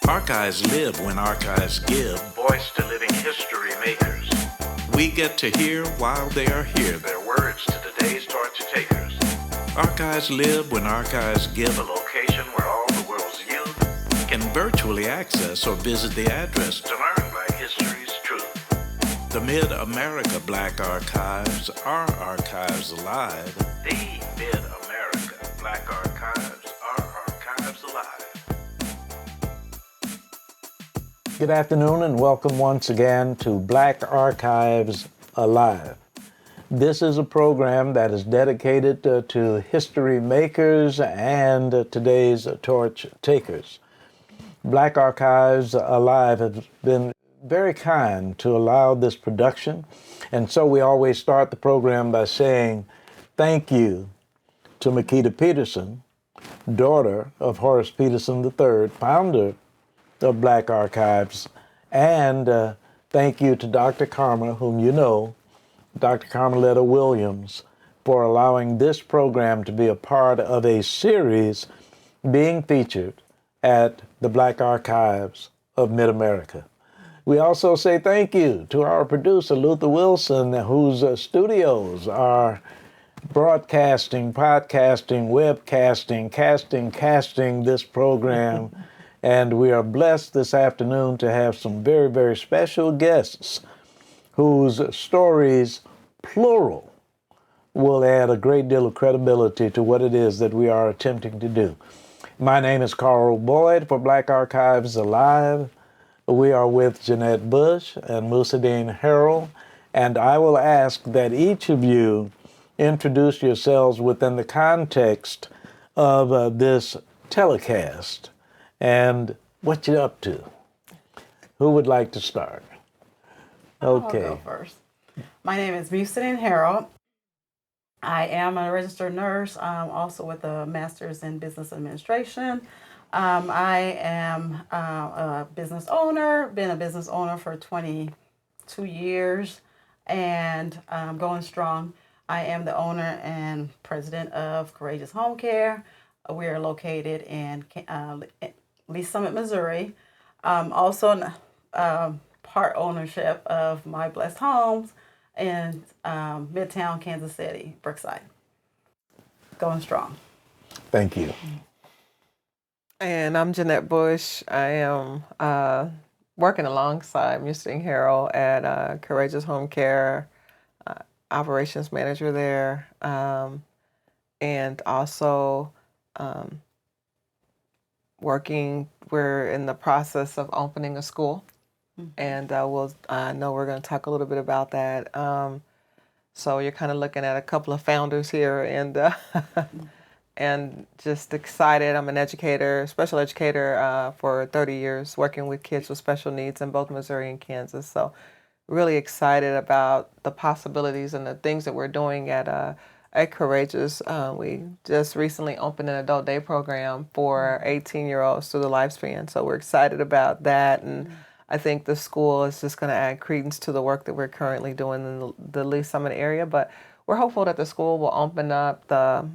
Archives live when archives give voice to living history makers. We get to hear while they are here their words to today's torch takers. Archives live when archives give a location where all the world's youth can virtually access or visit the address to learn Black history's truth. The Mid-America Black Archives are archives alive. The Mid-America Black Archives are archives alive. Good afternoon and welcome once again to Black Archives Alive. This is a program that is dedicated to history makers and today's torch takers. Black Archives Alive has been very kind to allow this production, and so we always start the program by saying thank you to Makita Peterson, daughter of Horace Peterson III, founder of Black Archives, and thank you to Dr. Karma, whom you know, Dr. Carmeletta Williams, for allowing this program to be a part of a series being featured at the Black Archives of Mid-America. We also say thank you to our producer, Luther Wilson, whose studios are broadcasting, podcasting, webcasting, casting this program. And we are blessed this afternoon to have some very, very special guests whose stories, plural, will add a great deal of credibility to what it is that we are attempting to do. My name is Carl Boyd for Black Archives Alive. We are with Jeanette Bush and Musadeen Harrell, and I will ask that each of you introduce yourselves within the context of this telecast and what you're up to. Who would like to start? Okay. I'll go first. My name is Musadeen Harrell. I am a registered nurse, also with a master's in business administration. I am a business owner, been a business owner for 22 years and going strong. I am the owner and president of Courageous Home Care. We are located in Lee Summit, Missouri. Also part ownership of My Blessed Homes in Midtown, Kansas City, Brookside. Going strong. Thank you. And I'm Jeanette Bush. I am working alongside Musadeen Harrell at Courageous Home Care, operations manager there, and also we're in the process of opening a school, and I know we're going to talk a little bit about that. So you're kind of looking at a couple of founders here, and and just excited. I'm an educator, special educator for 30 years, working with kids with special needs in both Missouri and Kansas. So really excited about the possibilities and the things that we're doing at Courageous. We just recently opened an adult day program for 18-year-olds through the lifespan. So we're excited about that. And I think the school is just going to add credence to the work that we're currently doing in the Lee Summit area. But we're hopeful that the school will open up the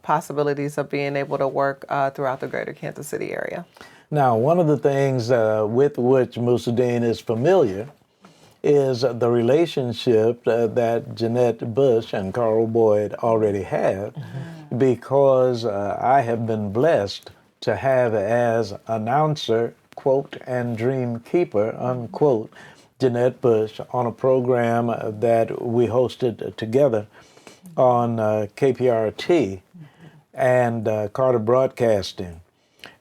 possibilities of being able to work throughout the greater Kansas City area. Now, one of the things with which Musadeen is familiar is the relationship that Jeanette Bush and Carl Boyd already have, because I have been blessed to have as announcer, quote, and dream keeper, unquote, Jeanette Bush on a program that we hosted together on KPRT and Carter Broadcasting.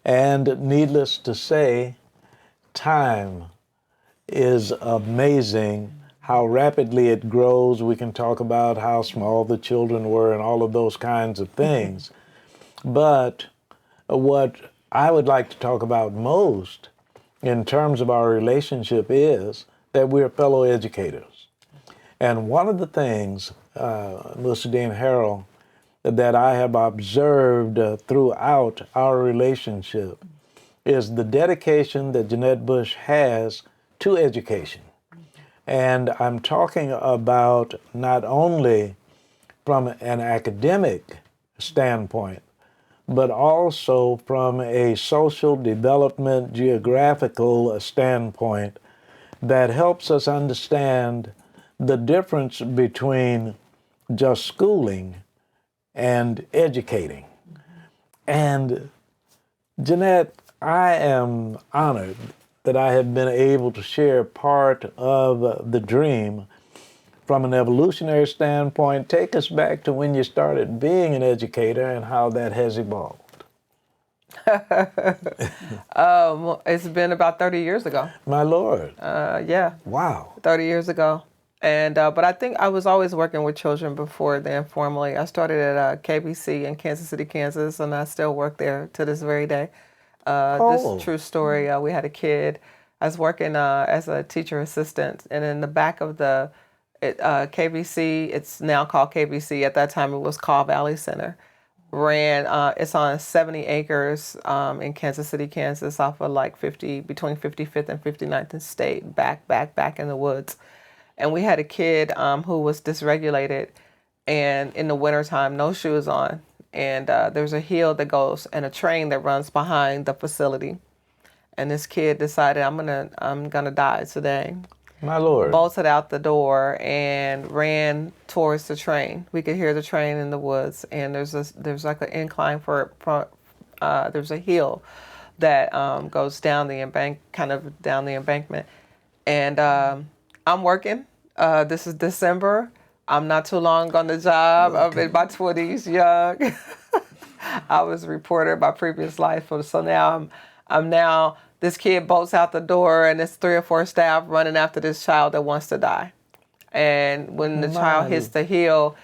And needless to say, time is amazing how rapidly it grows. We can talk about how small the children were and all of those kinds of things. But what I would like to talk about most in terms of our relationship is that we're fellow educators. And one of the things, Musadeen Harrell, that I have observed throughout our relationship is the dedication that Jeanette Bush has to education. And I'm talking about not only from an academic standpoint, but also from a social development geographical standpoint that helps us understand the difference between just schooling and educating. And Jeanette, I am honored that I have been able to share part of the dream from an evolutionary standpoint. Take us back to when you started being an educator and how that has evolved. It's been about 30 years ago. My Lord. Yeah. Wow. 30 years ago. And but I think I was always working with children before then formally. I started at KBC in Kansas City, Kansas, and I still work there to this very day. This is a true story. We had a kid. I was working as a teacher assistant, and in the back of the KBC, it's now called KBC. At that time, it was called Valley Center. It's on 70 acres in Kansas City, Kansas, off of like between 55th and 59th and State, back in the woods. And we had a kid who was dysregulated, and in the wintertime, no shoes on. And there's a hill that goes and a train that runs behind the facility. And this kid decided, I'm gonna die today. My Lord. Bolted out the door and ran towards the train. We could hear the train in the woods, and there's like an incline there's a hill that goes down the down the embankment. And I'm working. This is December. I'm not too long on the job. I'm in my 20s, young. I was a reporter in my previous life, so now I'm now. This kid bolts out the door, and it's 3 or 4 staff running after this child that wants to die. And when the child hits the hill,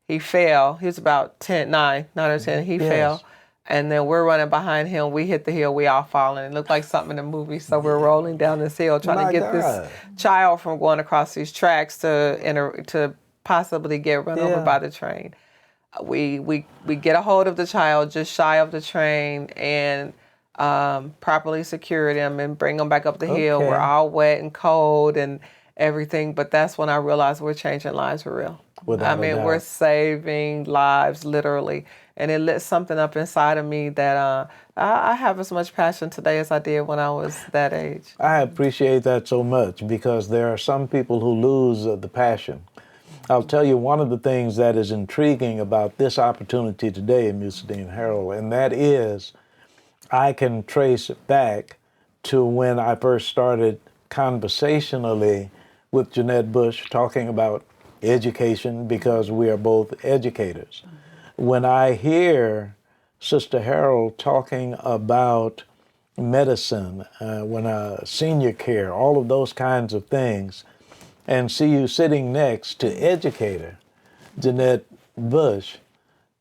he fell. He was about 9 or 10. He fell. And then we're running behind him. We hit the hill. We all falling. It looked like something in a movie. So we're rolling down this hill trying to get this child from going across these tracks to possibly get run over by the train. We get a hold of the child just shy of the train and properly secure them and bring them back up the hill. We're all wet and cold and everything. But that's when I realized we're changing lives for real. We're saving lives, literally. And it lit something up inside of me that I have as much passion today as I did when I was that age. I appreciate that so much because there are some people who lose the passion. I'll tell you one of the things that is intriguing about this opportunity today, Musadine Harold, and that is I can trace back to when I first started conversationally with Jeanette Bush talking about education because we are both educators. When I hear Sister Harold talking about medicine, senior care, all of those kinds of things, and see you sitting next to educator Jeanette Bush,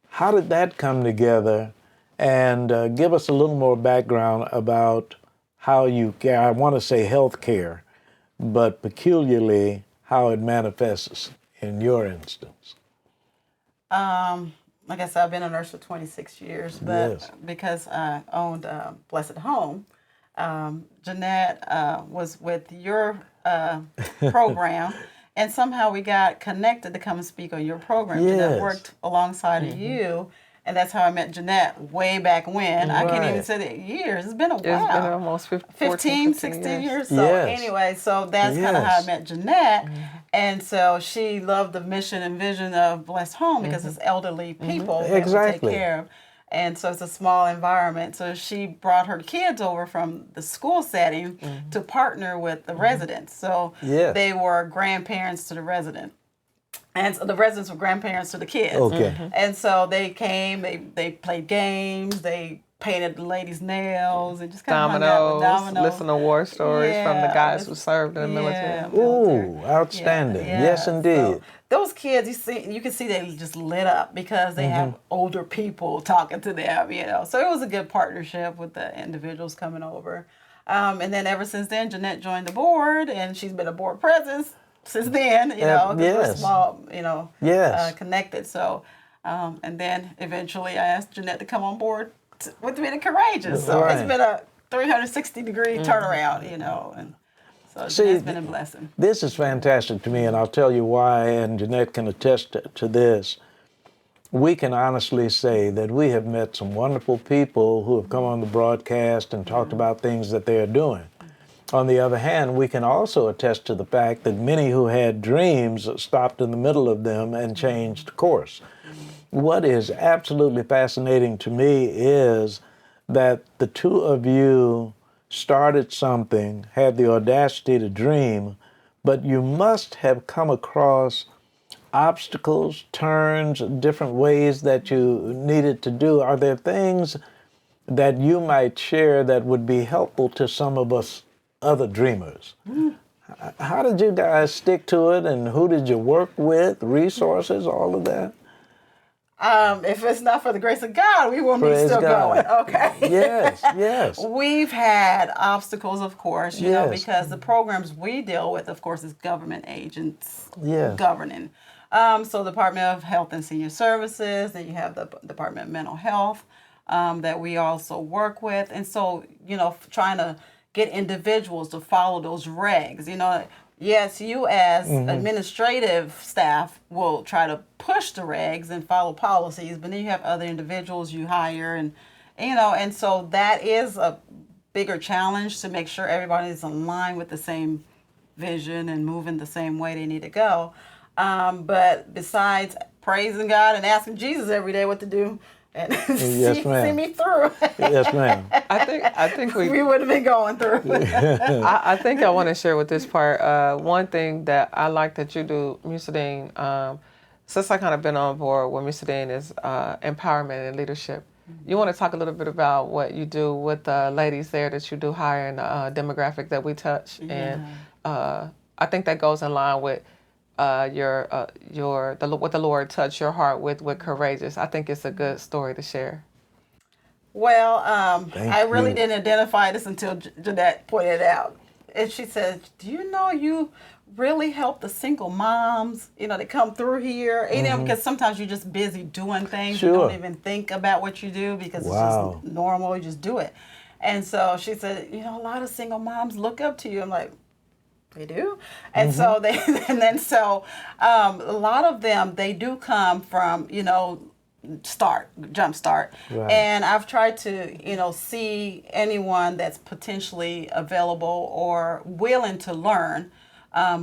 how did that come together? And give us a little more background about how you care. I want to say health care, but peculiarly how it manifests in your instance. Like I said, I've been a nurse for 26 years, but because I owned Blessed Home, Jeanette was with your program, and somehow we got connected to come and speak on your program. Yes. Jeanette worked alongside of you, and that's how I met Jeanette way back when. I can't even say the years. It's been a while. It's been almost 15, 16 years. So anyway, so that's kind of how I met Jeanette. And so she loved the mission and vision of Blessed Home because it's elderly people that we take care of. And so it's a small environment. So she brought her kids over from the school setting to partner with the residents. So they were grandparents to the resident. And so the residents were grandparents to the kids. And so they came, they played games, they painted the ladies' nails and just kind of hung out with dominoes. Listen to war stories from the guys who served in the military. Ooh, outstanding. Yes, indeed. So those kids, you can see they just lit up because they have older people talking to them, you know. So it was a good partnership with the individuals coming over. And then ever since then, Jeanette joined the board, and she's been a board president since then, you know, because we're small, you know, connected. So, and then eventually I asked Jeanette to come on board with me at Courageous. So it's been a 360-degree turnaround, you know, and so it's been a blessing. This is fantastic to me, and I'll tell you why, and Jeanette can attest to this. we can honestly say that we have met some wonderful people who have come on the broadcast and talked about things that they are doing. On the other hand, we can also attest to the fact that many who had dreams stopped in the middle of them and changed course. What is absolutely fascinating to me is that the two of you started something, had the audacity to dream, but you must have come across obstacles, turns, different ways that you needed to do. Are there things that you might share that would be helpful to some of us other dreamers? How did you guys stick to it, and who did you work with, resources, all of that? If it's not for the grace of God, we won't be Praise still God. going. Okay. Yes, yes. We've had obstacles, of course, you know, Yes. because the programs we deal with, of course, is government agents Yes. governing. So the Department of Health and Senior Services, then you have the Department of Mental Health that we also work with. And so, you know, trying to get individuals to follow those regs, you know, yes, you as administrative staff will try to push the regs and follow policies, but then you have other individuals you hire and you know, and so that is a bigger challenge to make sure everybody is aligned with the same vision and moving the same way they need to go. But besides praising God and asking Jesus every day what to do and Yes, see ma'am. me through, Yes, ma'am. I think we would have been going through. I think I want to share with this part. One thing that I like that you do, Mr. Dean, since I kind of been on board with Mr. Dean is empowerment and leadership. You want to talk a little bit about what you do with the ladies there that you do hire in the demographic that we touch, and I think that goes in line with what the Lord touched your heart with courageous. I think it's a good story to share. Well, I really you. didn't identify this until Jeanette pointed it out. And she said, do you know you really help the single moms, you know, that come through here? You know, because sometimes you're just busy doing things. You Sure. don't even think about what you do because Wow. it's just normal. You just do it. And so she said, you know, a lot of single moms look up to you. I'm like, they do? And so they, and then so a lot of them, they do come from, you know, jump start. Right. And I've tried to, you know, see anyone that's potentially available or willing to learn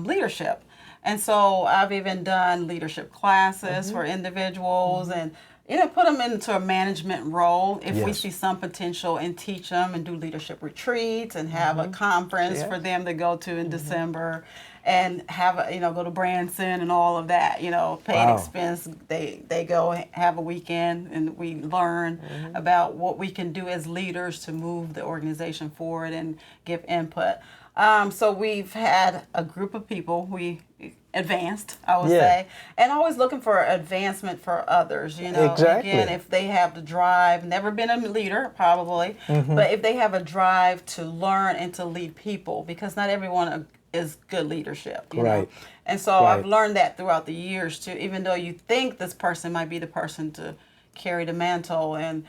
leadership. And so I've even done leadership classes for individuals and, you know, put them into a management role if we Yes. see some potential and teach them and do leadership retreats and have a conference for them to go to in December and have a, you know, go to Branson and all of that, you know, paid Wow. expense. They go have a weekend and we learn about what we can do as leaders to move the organization forward and give input. So we've had a group of people, we advanced, I would Yeah. say, and always looking for advancement for others, you know. Exactly. Again, if they have the drive, never been a leader probably, but if they have a drive to learn and to lead people, because not everyone is good leadership, you know. Right. And so Right. I've learned that throughout the years too, even though you think this person might be the person to carry the mantle, and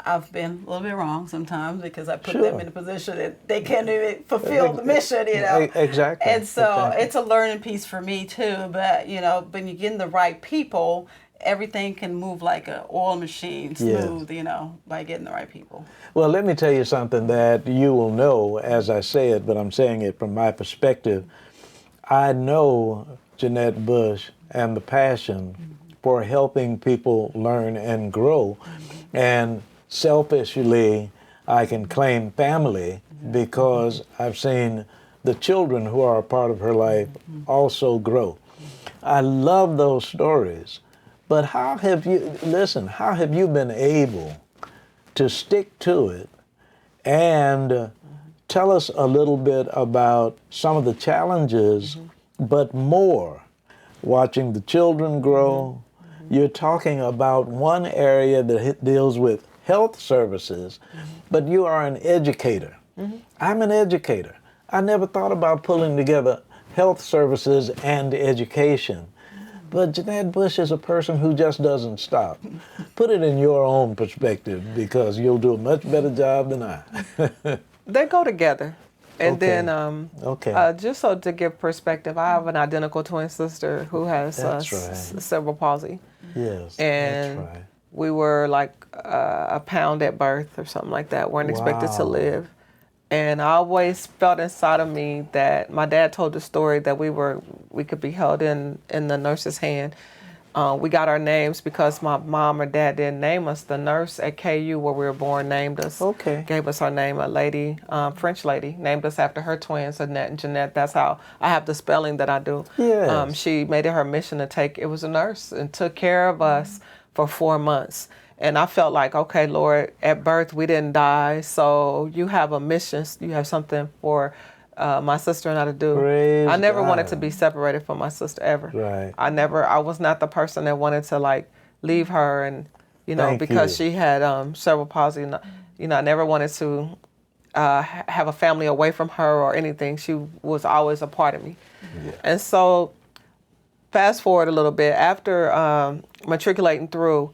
I've been a little bit wrong sometimes because I put them Sure. in a position that they can't even fulfill the mission, you know. Exactly. And so Exactly. it's a learning piece for me too. But you know, when you get in the right people, everything can move like an oil machine, smooth, you know, by getting the right people. Well, let me tell you something that you will know as I say it, but I'm saying it from my perspective. I know Jeanette Bush and the passion for helping people learn and grow. And selfishly, I can claim family because I've seen the children who are a part of her life also grow. I love those stories. But how have you been able to stick to it and tell us a little bit about some of the challenges, but more, watching the children grow. You're talking about one area that deals with health services, but you are an educator. I'm an educator. I never thought about pulling together health services and education. But Jeanette Bush is a person who just doesn't stop. Put it in your own perspective because you'll do a much better job than I. They go together. And Okay. then, Okay. just so to give perspective, I have an identical twin sister who has That's right. cerebral palsy. Yes, And that's right. we were like a pound at birth or something like that, weren't expected to Wow. live. And I always felt inside of me that my dad told the story that we could be held in the nurse's hand. We got our names because my mom or dad didn't name us. The nurse at KU where we were born named us. Okay. Gave us our name. A lady, French lady, named us after her twins, Annette and Jeanette. That's how I have the spelling that I do. Yes. She made it her mission to it was a nurse and took care of us for 4 months. And I felt like, okay, Lord, at birth we didn't die, so you have a mission. You have something for my sister and I to do. Praise I never wanted God. to be separated from my sister ever. Right. I was not the person that wanted to like leave her, and Thank because you. she had cerebral palsy. I never wanted to have a family away from her or anything. She was always a part of me. Yeah. And so, fast forward a little bit after matriculating through.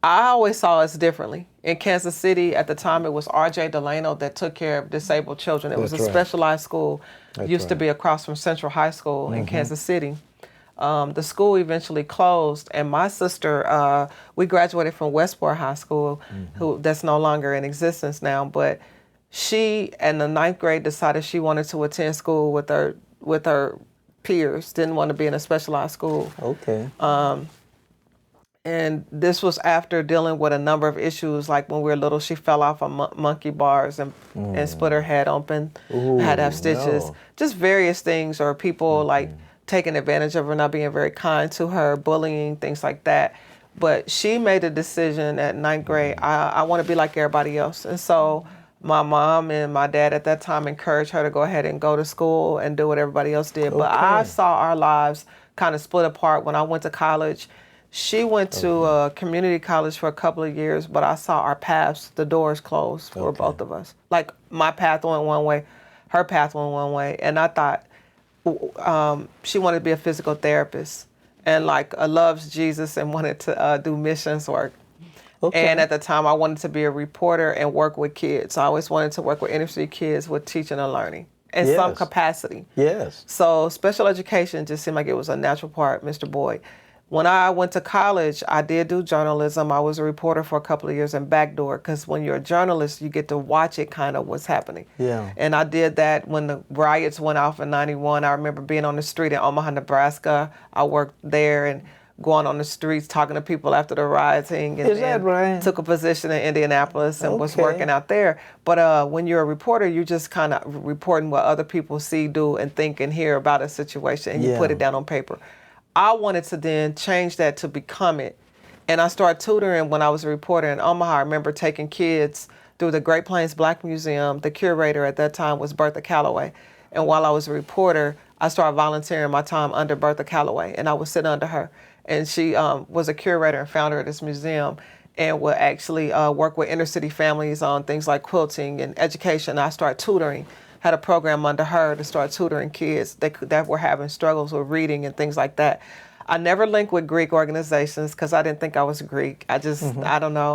I always saw us differently. In Kansas City, at the time, it was R.J. Delano that took care of disabled children. It was a That's right. specialized school. That's Used to right. be across from Central High School in Kansas City. The school eventually closed, and my sister, we graduated from Westport High School, that's no longer in existence now. But she, in the 9th grade, decided she wanted to attend school with her peers. Didn't want to be in a specialized school. Okay. And this was after dealing with a number of issues, like when we were little, she fell off of monkey bars and split her head open, had to have stitches, no. just various things, or people like taking advantage of her, not being very kind to her, bullying, things like that. But she made a decision at 9th grade, I want to be like everybody else. And so my mom and my dad at that time encouraged her to go ahead and go to school and do what everybody else did. But I Okay. saw our lives kind of split apart when I went to college. She went to a community college for a couple of years, but I saw our paths, the doors closed for both of us. Like my path went one way, her path went one way. And I thought she wanted to be a physical therapist and loves Jesus and wanted to do missions work. Okay. And at the time, I wanted to be a reporter and work with kids. I always wanted to work with inner city kids with teaching and learning in some Yes. capacity. Yes. So special education just seemed like it was a natural part, Mr. Boyd. When I went to college, I did do journalism. I was a reporter for a couple of years in Backdoor, because when you're a journalist, you get to watch it kind of what's happening. Yeah. And I did that when the riots went off in 91. I remember being on the street in Omaha, Nebraska. I worked there and going on the streets talking to people after the rioting. And Is that right? Took a position in Indianapolis and was Okay. working out there. But when you're a reporter, you just kind of reporting what other people see, do, and think and hear about a situation, and you put it down on paper. I wanted to then change that to become it. And I started tutoring when I was a reporter in Omaha. I remember taking kids through the Great Plains Black Museum. The curator at that time was Bertha Calloway. And while I was a reporter, I started volunteering my time under Bertha Calloway, and I would sit under her. And she was a curator and founder of this museum, and would actually work with inner city families on things like quilting and education. I started tutoring. Had a program under her to start tutoring kids that were having struggles with reading and things like that. I never linked with Greek organizations because I didn't think I was Greek. I don't know.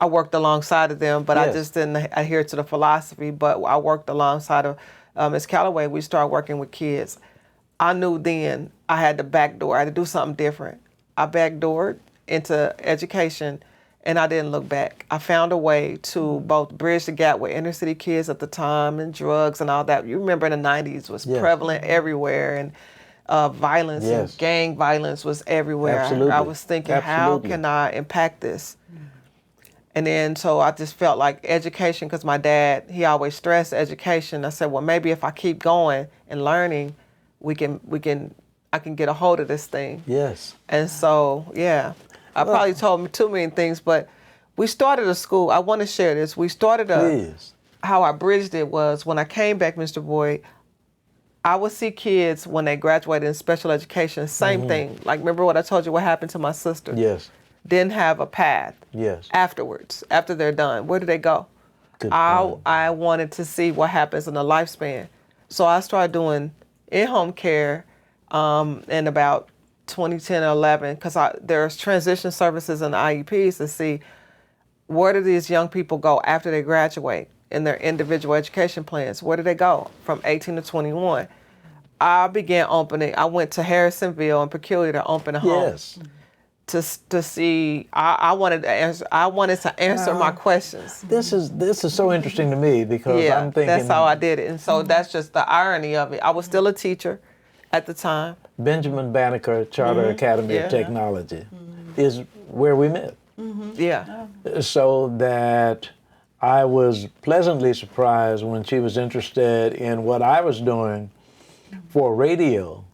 I worked alongside of them, but I just didn't adhere to the philosophy. But I worked alongside of Ms. Calloway. We started working with kids. I knew then I had to backdoor. I had to do something different. I backdoored into education, and I didn't look back. I found a way to both bridge the gap with inner city kids at the time and drugs and all that. You remember in the 90s was prevalent everywhere, and violence and gang violence was everywhere. Absolutely. I was thinking, how can I impact this? And then so I just felt like education, because my dad, he always stressed education. I said, well, maybe if I keep going and learning, I can get a hold of this thing. Yes. And so, I probably told too many things, but we started a school. I want to share this. We started how I bridged it was when I came back, Mr. Boyd, I would see kids when they graduated in special education, same thing. Like, remember what I told you, what happened to my sister? Yes. Didn't have a path. Yes. Afterwards, after they're done, where do they go? I wanted to see what happens in the lifespan. So I started doing in-home care in about 2010 or 11, because there's transition services and IEPs to see where do these young people go after they graduate in their individual education plans. Where do they go from 18 to 21? I began opening. I went to Harrisonville and Peculiar to open a home. Yes. to see. I wanted to answer. I wanted to answer my questions. This is so interesting to me because Yeah, I'm thinking that's how I did it, and so that's just the irony of it. I was still a teacher at the time. Benjamin Banneker Charter Academy Yeah. of Technology is where we met. Yeah, So that I was pleasantly surprised when she was interested in what I was doing for radio,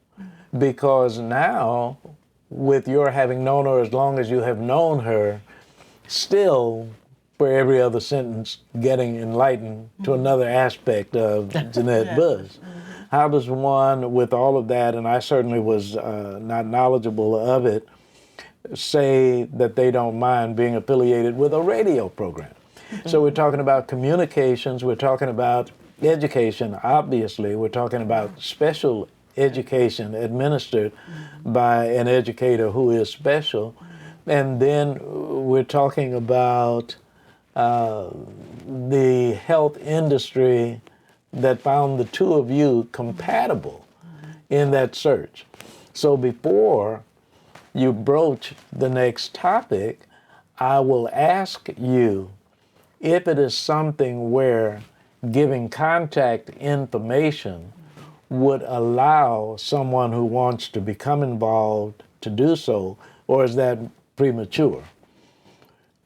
because now, with your having known her as long as you have known her, still, for every other sentence, getting enlightened to another aspect of Jeanette Bush. How does one, with all of that, and I certainly was not knowledgeable of it, say that they don't mind being affiliated with a radio program? So we're talking about communications, we're talking about education, obviously, we're talking about special education administered by an educator who is special, and then we're talking about the health industry that found the two of you compatible in that search. So before you broach the next topic, I will ask you if it is something where giving contact information would allow someone who wants to become involved to do so, or is that premature?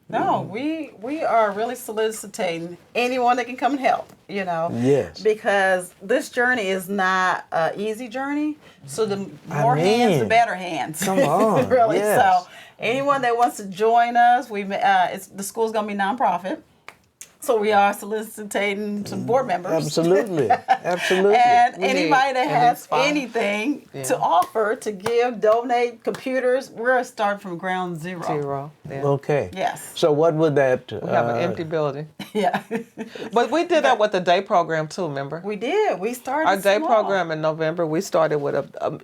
No, we are really soliciting anyone that can come and help, Yes. because this journey is not an easy journey. So the more hands, the better hands. Come on, really. yes. So anyone that wants to join us, the school's gonna be nonprofit. So we are soliciting some board members. Absolutely, absolutely. And We anybody need that an has inspire. anything Yeah. to offer, to give, donate, computers, we're starting from ground zero. zero. Yeah. Okay. Yes. So what would that? We have an empty building, Yeah. but we did that with the day program too. Remember? We did. We started Our day small. program in November, we started with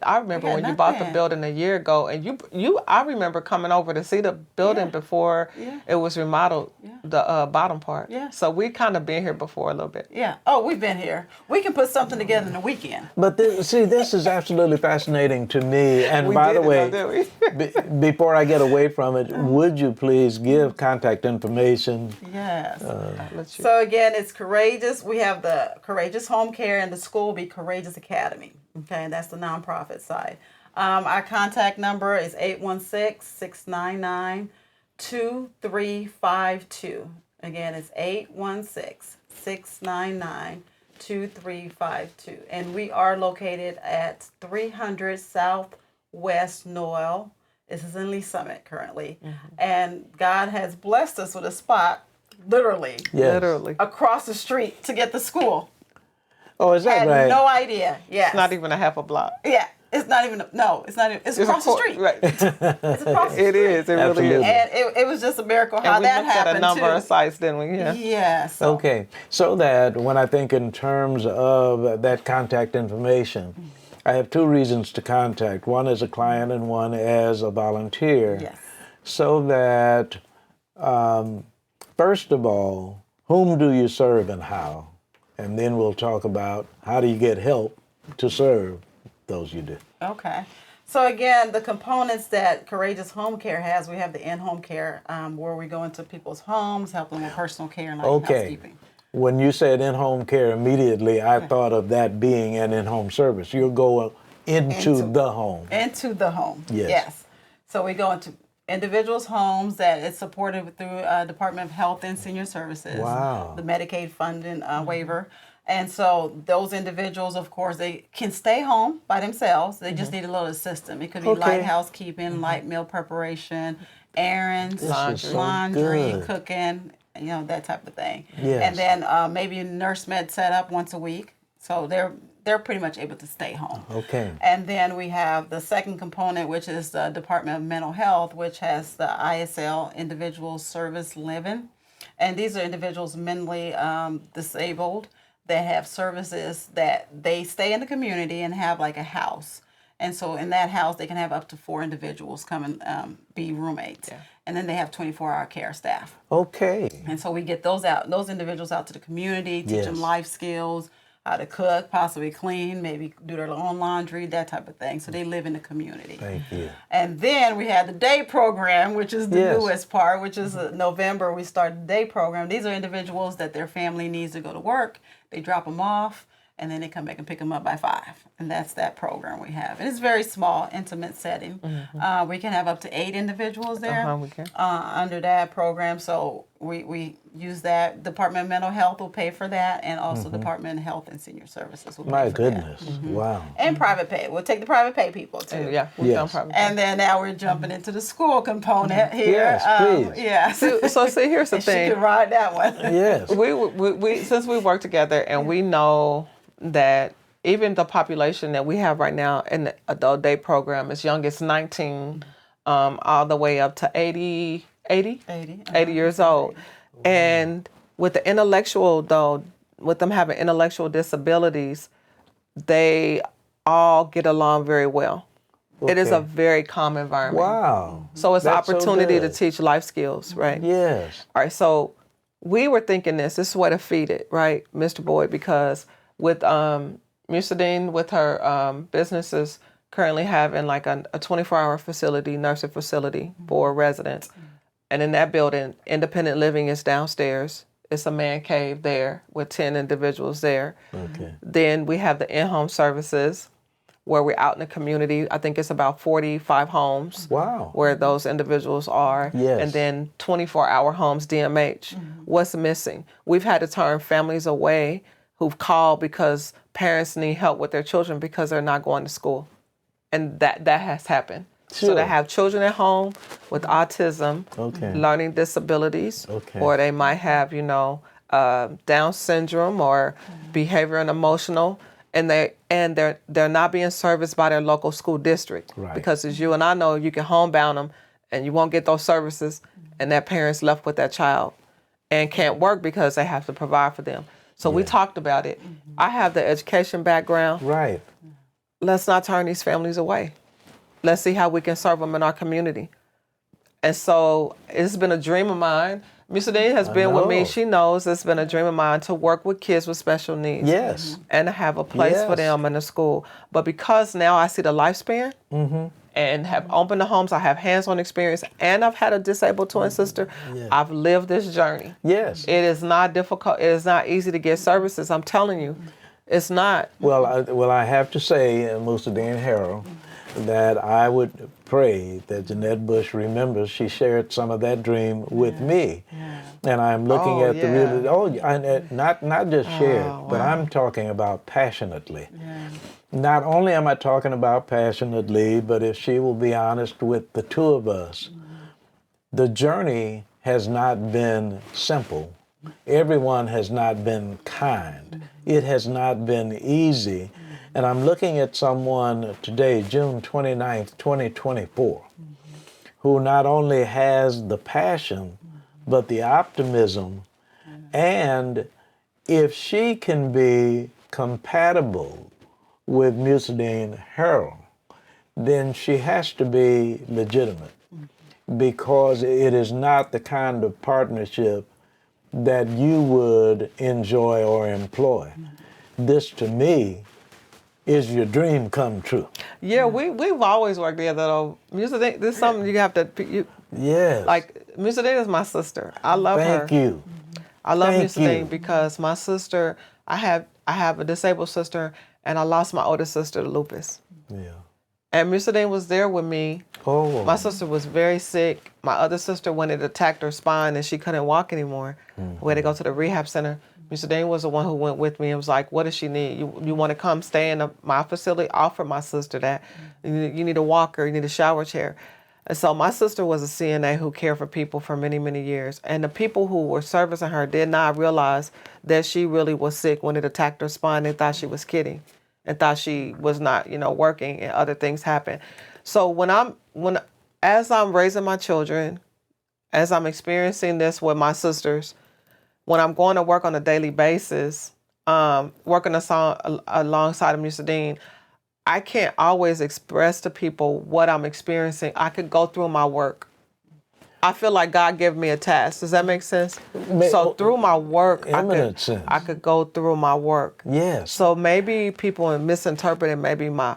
I remember had when you bought the nothing. building a year ago, and I remember coming over to see the building Yeah. before Yeah. it was remodeled, Yeah. the bottom part. Yeah. So we kind of been here before a little bit. Yeah. Oh, we've been here. We can put something together in a weekend. But see, this is absolutely fascinating to me. And We by did the way, it, though, didn't we? before I get away from it, would you please give contact information? Yes. Let's see. So again, it's Courageous. We have the Courageous Home Care, and the school will be Courageous Academy. Okay, and that's the nonprofit side. Our contact number is 816-699-2352. Again, it's 816-699-2352. And we are located at 300 Southwest Noel. This is in Lee Summit currently. And God has blessed us with a spot, literally, Yes. Literally. across the street to get to school. Oh, is that Had right? no idea. Yes. It's not even a half a block. Yeah. It's not even. No. It's not even. It's across the street. Right. It's across the It street. is. It really Absolutely. is. And it was just a miracle how And we that looked at happened a number too. of sites, didn't we? Yeah. Yes. Okay, so that when I think in terms of that contact information, I have two reasons to contact. One as a client and one as a volunteer. Yes. So that, first of all, whom do you serve and how? And then we'll talk about how do you get help to serve those you do. Okay. So again, the components that Courageous Home Care has, we have the in-home care, where we go into people's homes, help them with personal care and Okay. housekeeping. When you said in-home care, immediately I thought of that being an in-home service. You're going into the home. Into the home. Yes. So we go into individuals' homes that is supported through Department of Health and Senior Services. Wow. The Medicaid funding waiver. And so those individuals, of course, they can stay home by themselves. They just need a little assistance. It could be Okay. light housekeeping, light meal preparation, errands, This is so laundry, good. cooking, that type of thing. Yes. And then maybe a nurse med set up once a week. So they're pretty much able to stay home. Okay. And then we have the second component, which is the Department of Mental Health, which has the ISL, Individual Service Living. And these are individuals mentally disabled that have services that they stay in the community and have like a house. And so in that house, they can have up to 4 individuals come and be roommates. Yeah. And then they have 24-hour care staff. Okay. And so we get those individuals out to the community, teach them Yes. life skills, how to cook, possibly clean, maybe do their own laundry, that type of thing. So they live in the community. Thank you. And then we had the day program, which is the Yes. newest part, which is November. We started the day program. These are individuals that their family needs to go to work. They drop them off, and then they come back and pick them up by 5. And that's that program we have. And it's a very small, intimate setting. We can have up to 8 individuals there We can. under that program. So we use that. Department of Mental Health will pay for that, and also Department of Health and Senior Services will pay My for goodness. that. Wow. And private pay. We'll take the private pay people too. Yeah, we Yes. found private. And then now we're jumping into the school component here. Yes, please. Yes. So see, here's the And she thing. can ride that one. Yes. We since we work together and we know that even the population that we have right now in the adult day program is young as 19, all the way up to 80 years old. And with the intellectual, though, with them having intellectual disabilities, they all get along very well. It is a Okay. very calm environment. Wow. So it's an That's so opportunity to good. teach life skills, right? Yes. All right, so we were thinking this is way to feed it, right, Mr. Boyd, because with Musadine, with her businesses currently having like a 24-hour facility, nursing facility for residents. And in that building, independent living is downstairs. It's a man cave there with 10 individuals there. Okay. Then we have the in-home services where we're out in the community. I think it's about 45 homes Wow. where those individuals are. Yes. And then 24-hour homes, DMH. What's missing? We've had to turn families away who've called because parents need help with their children because they're not going to school. And that has happened. So Sure. they have children at home with autism, Okay. learning disabilities, Okay. or they might have, Down syndrome or behavioral and emotional, and they're not being serviced by their local school district. Right. Because as you and I know, you can homebound them, and you won't get those services, and that parent's left with that child, and can't work because they have to provide for them. So we talked about it. I have the education background. Right. Let's not turn these families away. Let's see how we can serve them in our community. And so it's been a dream of mine. Miss Adine has been with me. know. She knows it's been a dream of mine to work with kids with special needs. Yes. And to have a place for Yes. them in the school. But because now I see the lifespan and have opened the homes, I have hands-on experience, and I've had a disabled twin sister, I've lived this journey. Yes. It is not difficult. It is not easy to get services. I'm telling you, it's not. Well, I have to say, Mr. Dean Harrell, that I would pray that Jeanette Bush remembers she shared some of that dream with me. And I'm looking Oh, at the yeah. real, not just shared, but I'm talking about passionately. Not only am I talking about passionately, but if she will be honest with the two of us, the journey has not been simple. Everyone has not been kind. It has not been easy. And I'm looking at someone today, June 29th, 2024, who not only has the passion, but the optimism. And if she can be compatible with Musadine Harrell, then she has to be legitimate, because it is not the kind of partnership that you would enjoy or employ. This, to me, is your dream come true. Yeah, we've always worked together though. Music, this is something you have to, Yes. like, Music is my sister. I love her. Thank you. I love Thank Music you. because my sister, I have a disabled sister, and I lost my older sister to lupus. Yeah. And Music was there with me. Oh. My sister was very sick. My other sister, when it attacked her spine and she couldn't walk anymore, we had to go to the rehab center. Mr. Dane was the one who went with me and was like, what does she need? You want to come stay in my facility? Offered my sister that. You need a walker, you need a shower chair. And so my sister was a CNA who cared for people for many, many years. And the people who were servicing her did not realize that she really was sick when it attacked her spine. They thought she was kidding and thought she was not, working, and other things happened. So as I'm raising my children, as I'm experiencing this with my sisters, when I'm going to work on a daily basis, working alongside of Musadine, I can't always express to people what I'm experiencing. I could go through my work I feel like God gave me a task. Does that make sense? So through my work, I could go through my work. Yes. So maybe people are misinterpreting maybe my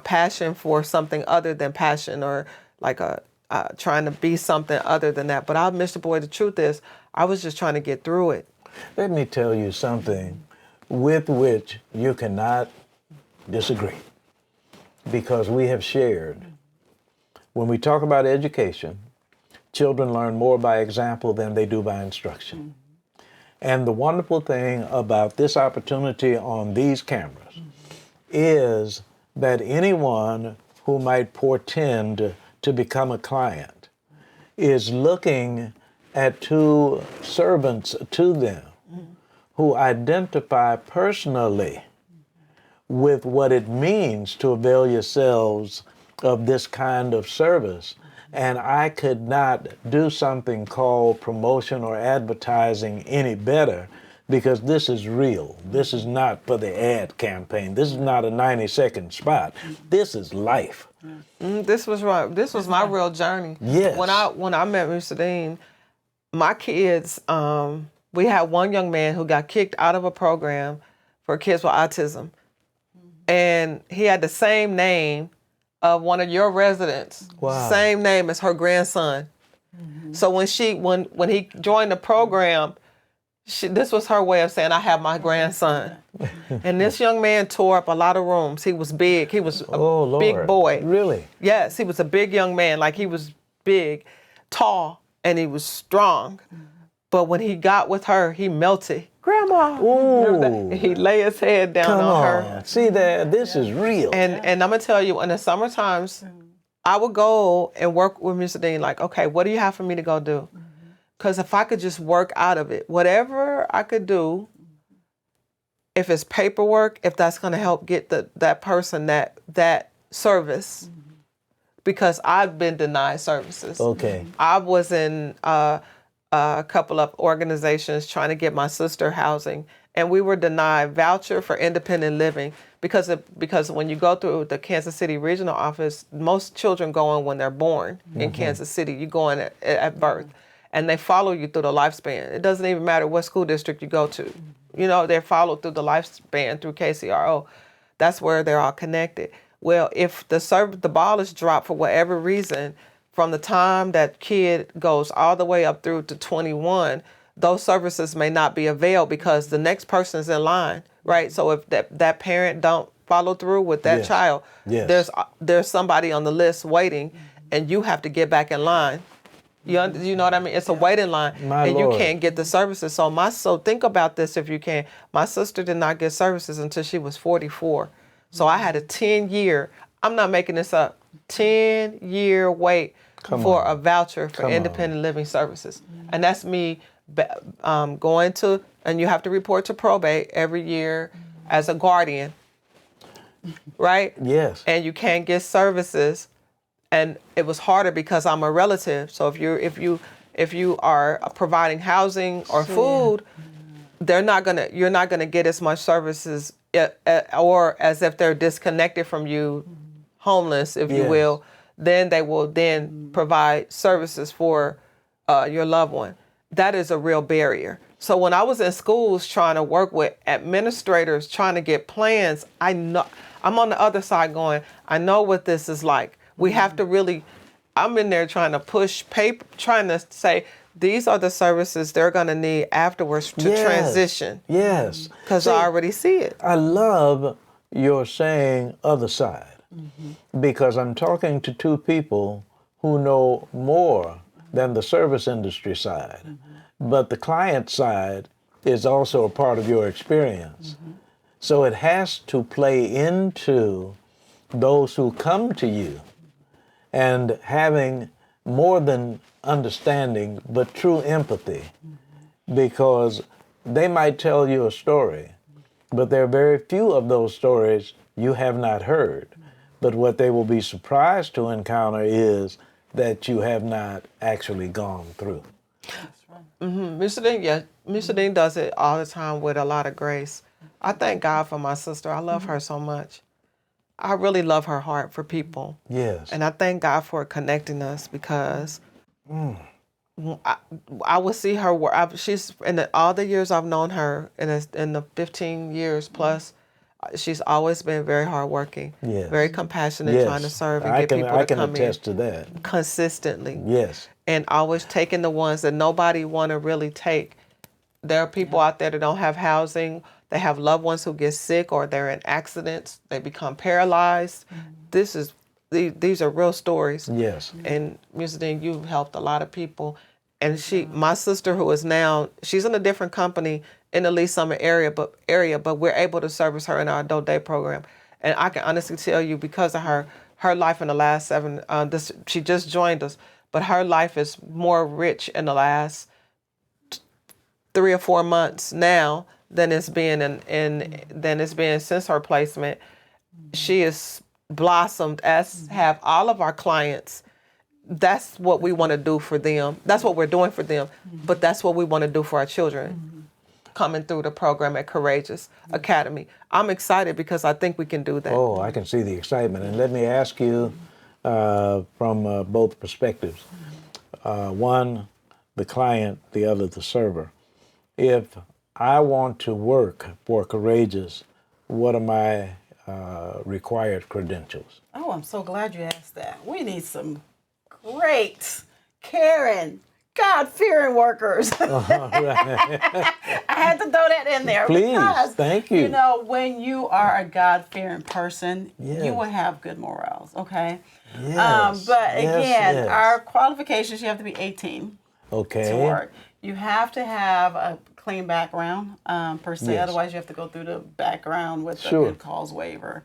passion for something other than passion, or like trying to be something other than that. But Mr. Boyd, the truth is, I was just trying to get through it. Let me tell you something with which you cannot disagree, because we have shared. When we talk about education, children learn more by example than they do by instruction. And the wonderful thing about this opportunity on these cameras is that anyone who might portend to become a client is looking at two servants to them who identify personally with what it means to avail yourselves of this kind of service. And I could not do something called promotion or advertising any better, because this is real. This is not for the ad campaign. This is not a 90-second spot. This is life. This was right. This was my real journey. Yes. When I met Mr. Dean, my kids, we had one young man who got kicked out of a program for kids with autism, and he had the same name of one of your residents. Wow. Same name as her grandson. So when he joined the program, this was her way of saying, I have my grandson. And this young man tore up a lot of rooms. He was big. He was a big boy. Really? Yes, he was a big young man. Like, he was big, tall, and he was strong. But when he got with her, he melted. Grandma. Ooh. He lay his head down Come on on. her. See that? This is real. And I'm going to tell you, in the summer times, I would go and work with Mr. Dean, like, okay, what do you have for me to go do? Because if I could just work out of it, whatever I could do, if it's paperwork, if that's going to help get that person that service, because I've been denied services. Okay. I was in a couple of organizations trying to get my sister housing, and we were denied voucher for independent living because when you go through the Kansas City regional office, most children go in when they're born in Kansas City. You go in at birth, and they follow you through the lifespan. It doesn't even matter what school district you go to. You know, they're followed through the lifespan through KCRO. That's where they're all connected. Well, if the ball is dropped for whatever reason, from the time that kid goes all the way up through to 21, those services may not be availed because the next person's in line, right? So if that parent don't follow through with that child, there's somebody on the list waiting, and you have to get back in line. You know what I mean? It's a waiting line, you can't get the services. So think about this if you can. My sister did not get services until she was 44. So I had a 10-year, I'm not making this up, 10-year wait for a voucher for independent living services. And that's me going to, and you have to report to probate every year as a guardian, right? Yes. And you can't get services. And it was harder because I'm a relative. So if you are providing housing or food, you're not gonna get as much services, or as if they're disconnected from you, homeless, if you will. Then they will then provide services for your loved one. That is a real barrier. So when I was in schools trying to work with administrators, trying to get plans, I'm on the other side going, I know what this is like. We have to really, I'm in there trying to push paper, trying to say, these are the services they're going to need afterwards to transition. Yes. Because I already see it. I love your saying other side, because I'm talking to two people who know more than the service industry side. But the client side is also a part of your experience. So it has to play into those who come to you and having more than understanding, but true empathy, because they might tell you a story, but there are very few of those stories you have not heard. But what they will be surprised to encounter is that you have not actually gone through. That's right. Mr. Dean does it all the time with a lot of grace. I thank God for my sister. I love her so much. I really love her heart for people. Yes. And I thank God for connecting us because I would see her work. She's all the years I've known her, in the 15 years plus, she's always been very hardworking, Yes. very compassionate, Yes. trying to serve and I get can people to I can come attest in to that. consistently. Yes. And always taking the ones that nobody want to really take. There are people out there that don't have housing. They have loved ones who get sick or they're in accidents. They become paralyzed. These are real stories. Yes. And Mr. Dean, you've helped a lot of people. And my sister, who is now, she's in a different company in the Lee Summit area, but we're able to service her in our adult day program. And I can honestly tell you, because of her life in the last she just joined us, but her life is more rich in the last 3 or 4 months now than it's been than it's been since her placement. She has blossomed, as have all of our clients. That's what we want to do for them. That's what we're doing for them. But that's what we want to do for our children coming through the program at Courageous Academy. I'm excited because I think we can do that. Oh, I can see the excitement. And let me ask you from both perspectives. One, the client, the other, the server. If I want to work for Courageous, what are my required credentials? Oh, I'm so glad you asked that. We need some great, caring, God-fearing workers. I had to throw that in there. Please, because, thank you. You know, when you are a God-fearing person, Yes. you will have good morals, okay? Yes. But again, yes. our qualifications, you have to be 18 Okay. to work. You have to have a clean background, per se. Yes. Otherwise, you have to go through the background with the Sure. good cause waiver.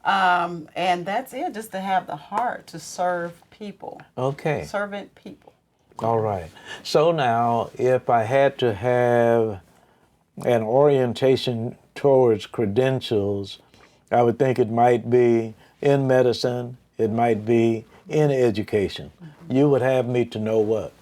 And that's it, just to have the heart to serve people. Okay. Servant people. All right. So now, if I had to have an orientation towards credentials, I would think it might be in medicine, it might be in education. You would have me to know what?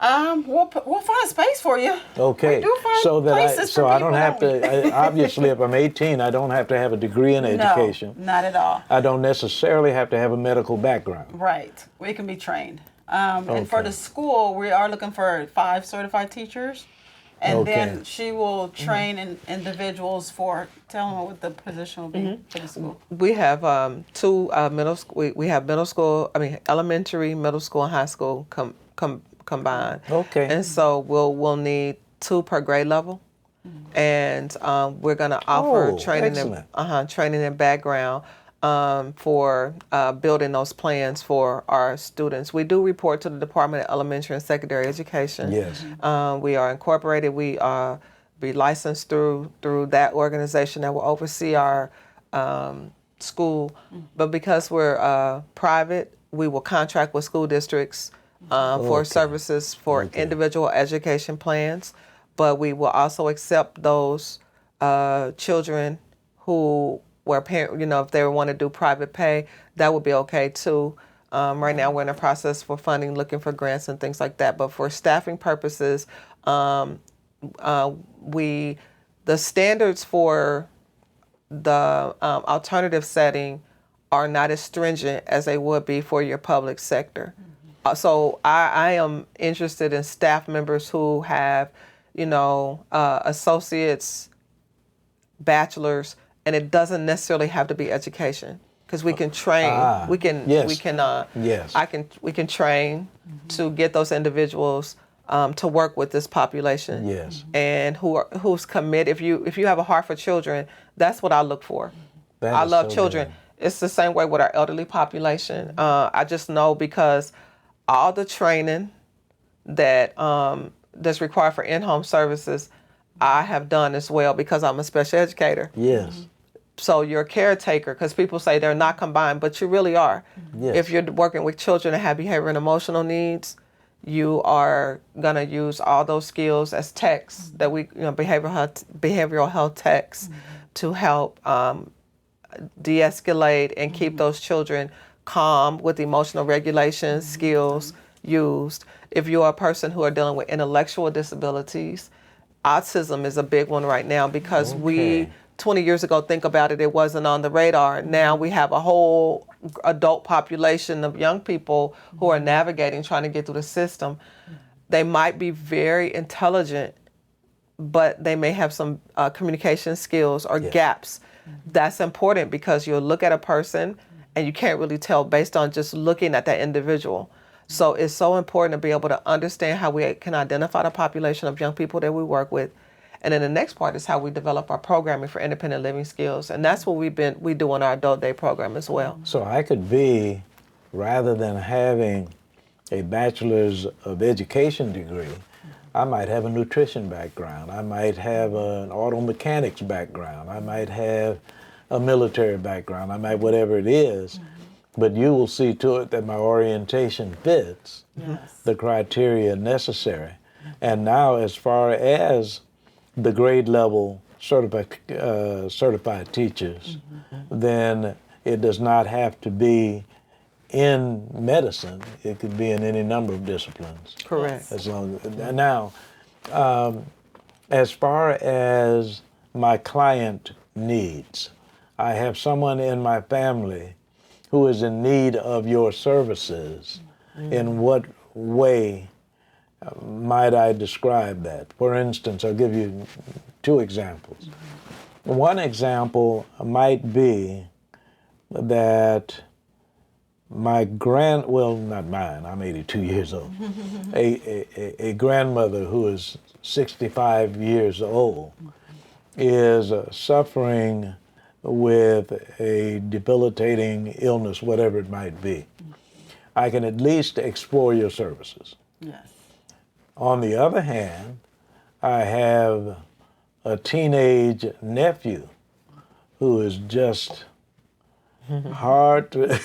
We'll find space for you. Okay. We do find so that places for I people, don't have don't we? to. Obviously, if I'm 18, I don't have to have a degree in education. No, not at all. I don't necessarily have to have a medical background. Right. We can be trained. And for Okay. the school, we are looking for 5 certified teachers. And then she will train individuals for, tell them what the position will be for the school. We have 2 middle school. We have elementary, middle school, and high school combined. Okay. And so we'll need 2 per grade level, and we're going to offer Oh, training and background for building those plans for our students. We do report to the Department of Elementary and Secondary Education. Yes. We are incorporated. We be licensed through that organization that will oversee our school. But because we're private, we will contract with school districts for services for individual education plans. But we will also accept those children who where parent, if they want to do private pay, that would be okay too. Right now, we're in a process for funding, looking for grants and things like that. But for staffing purposes, the standards for the alternative setting are not as stringent as they would be for your public sector. So I am interested in staff members who have, associates, bachelors, and it doesn't necessarily have to be education, because we can train. We can train to get those individuals to work with this population. Yes. And who's committed. If you have a heart for children, that's what I look for. I love children. Good. It's the same way with our elderly population. I just know, because all the training that that's required for in-home services, I have done as well, because I'm a special educator. Yes. So you're a caretaker, because people say they're not combined, but you really are. Yes. If you're working with children that have behavioral and emotional needs, you are going to use all those skills as techs that we, behavioral health techs, to help de-escalate and keep those children calm, with emotional regulation skills used. If you're a person who are dealing with intellectual disabilities, autism is a big one right now, because we 20 years ago, think about it, it wasn't on the radar. Now we have a whole adult population of young people who are navigating, trying to get through the system. They might be very intelligent, but they may have some communication skills or gaps. That's important because you'll look at a person and you can't really tell based on just looking at that individual. So it's so important to be able to understand how we can identify the population of young people that we work with. And then the next part is how we develop our programming for independent living skills. And that's what we do in our adult day program as well. So I could be, rather than having a bachelor's of education degree, I might have a nutrition background. I might have an auto mechanics background. I might have a military background. I might, whatever it is. But you will see to it that my orientation fits the criteria necessary. And now, as far as the grade level certified teachers, then it does not have to be in medicine. It could be in any number of disciplines. Correct. As long now, as far as my client needs, I have someone in my family who is in need of your services. In what way might I describe that? For instance, I'll give you 2 examples. One example might be that well, not mine, I'm 82 years old. A grandmother who is 65 years old is suffering with a debilitating illness, whatever it might be. I can at least explore your services. Yes. On the other hand, I have a teenage nephew who is just hard to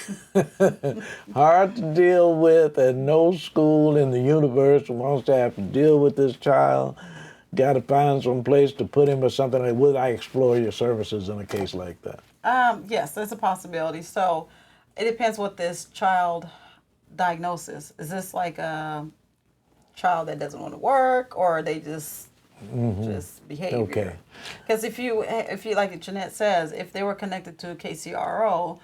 hard to deal with, and no school in the universe wants to have to deal with this child. Got to find some place to put him or something. Would I explore your services in a case like that? Yes, there's a possibility. So it depends what this child diagnosis. Is this like a child that doesn't want to work, or are they just behavior? Okay. Because if you like Jeanette says, if they were connected to KCRO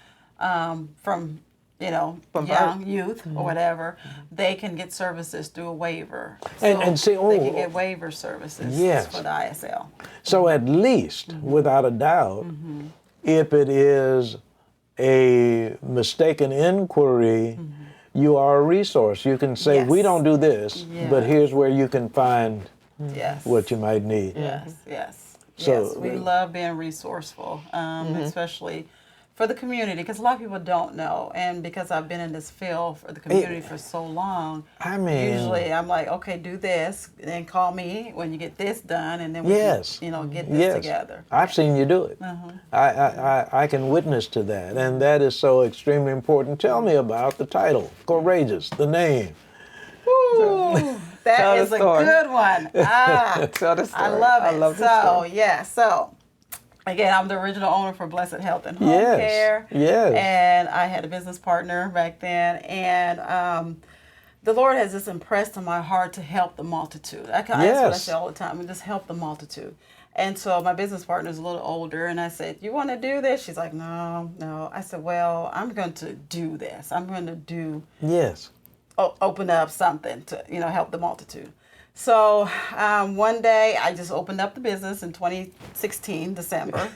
from young youth or whatever, they can get services through a waiver. So and see, they can get waiver services for the ISL. So at least, without a doubt, if it is a mistaken inquiry, you are a resource. You can say, we don't do this, but here's where you can find what you might need. Yes. So, we love being resourceful, especially for the community, because a lot of people don't know, and because I've been in this field for the community for so long, usually I'm like, okay, do this, and then call me when you get this done, and then we can, get this together. I've seen you do it. I can witness to that, and that is so extremely important. Tell me about the title, Courageous, the name. Woo! That is a good one. Tell the story. I love it. I love the story. So again, I'm the original owner for Blessed Health and Home Care. Yes. And I had a business partner back then. And the Lord has just impressed on my heart to help the multitude. That's what I say all the time, just help the multitude. And so my business partner is a little older, and I said, you want to do this? She's like, no. I said, well, I'm going to do this. I'm going to do open up something to help the multitude. So one day I just opened up the business in 2016, December,